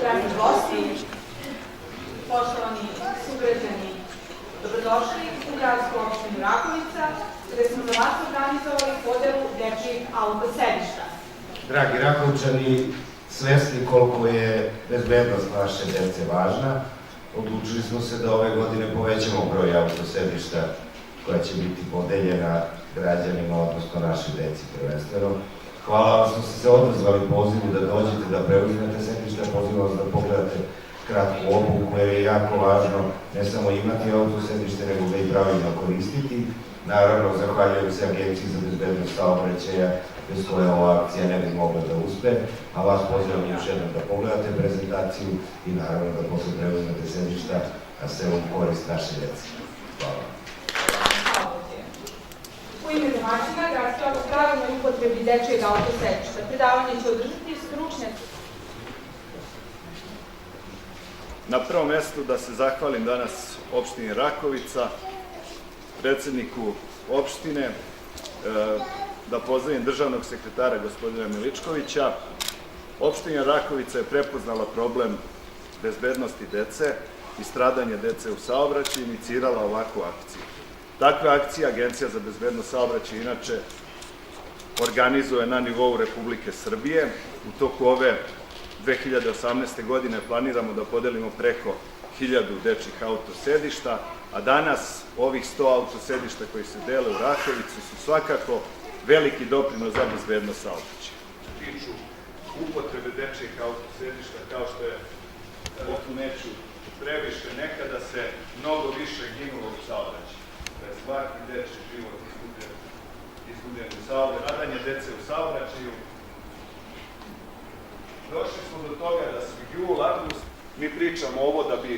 dragi gosti, poštovani sugrađani, dobrodošli u gradsku opštinu Rakovica, gde smo za vas organizovali podelu dečijih autosedišta. Dragi Rakovčani, svesni koliko je bezbednost naše dece važna, odlučili smo se da ove godine povećamo broj autosedišta koja će biti podeljena građanima, odnosno našoj deci prvenstveno. Hvala vam što ste se odazvali pozivu da dođete, da preuzmete sedišta, pozivam vas da pogledate kratku obuku koja je jako važno ne samo imati autosedište, nego da i pravilno koristiti. Naravno, zahvaljujem se Agenciji za bezbednost saobraćaja, bez koje ova akcija ne bi mogla da uspe, a vas pozivam još jednom da pogledate prezentaciju i naravno da posle preuzmete sedišta, a sve u korist naše dece. Hvala. U ime domaćina, gradski odbor pravilnoj upotrebi dečijeg autosedišta. Predavanje će održati stručnjaci. Na prvom mestu da se zahvalim danas opštini Rakovica, predsedniku opštine, da pozdravim državnog sekretara gospodina Miličkovića. Opština Rakovica je prepoznala problem bezbednosti dece i stradanja dece u saobraćaju i inicirala ovakvu akciju. Takve akcije Agencija za bezbednost saobraćaja inače organizuje na nivou Republike Srbije. U toku ove 2018. godine planiramo da podelimo preko 1000 dečjih autosedišta, a danas ovih 100 autosedišta koji se dele u Rakovici su svakako veliki doprinos za bezbednost saobraćaja. Tiču upotrebe dečjih autosedišta, kao što je, neću previše, nekada se mnogo više ginulo u saobraćaju. Da je svaki dečji život izgubljen u saobraćaju, radanje dece u saobraćaju. Došli smo do toga da smo jul, avgust, mi pričamo ovo da bi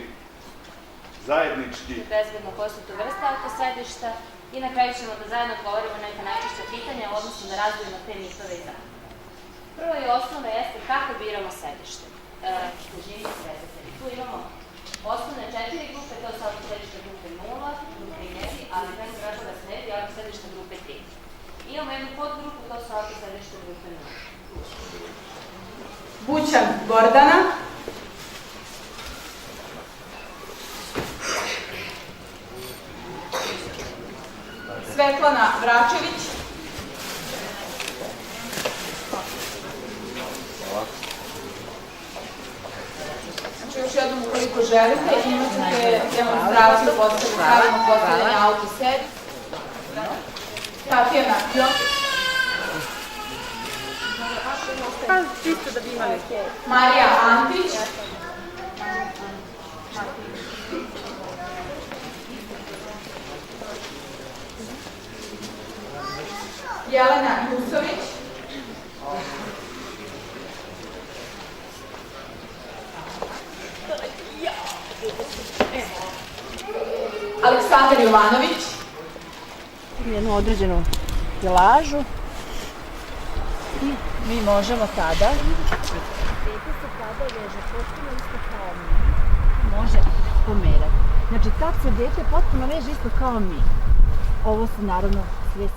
zajednički... Bezbedno koje su to vrste autosedišta i na kraju ćemo da zajedno odgovorimo neka najčešća pitanja, odnosno da razvijemo te mitove i zajedno. Prvo i osnovno jeste kako biramo sedište. Tu imamo osnovne 4 grupe, to su autosedišta grupe 0, grupe 1, ali ne mu razloga sledi autosedišta grupe 3. Imamo jednu podgrupu, to su autosedišta grupe 0. Bućan Gordana. Svetlana Vračević. Znači, još jednom, ukoliko želite, imate demonstraciju postavljanja autosed. Tatjana Jokić. Marija Antić. Jelena Jusović. Aleksandar Jovanović. Jednu određenu kilažu i mi možemo tada dete se tada veže potpuno isto kao mi. Može pomerati. Znači tad se dete potpuno veže isto kao mi. Ovo su naravno sve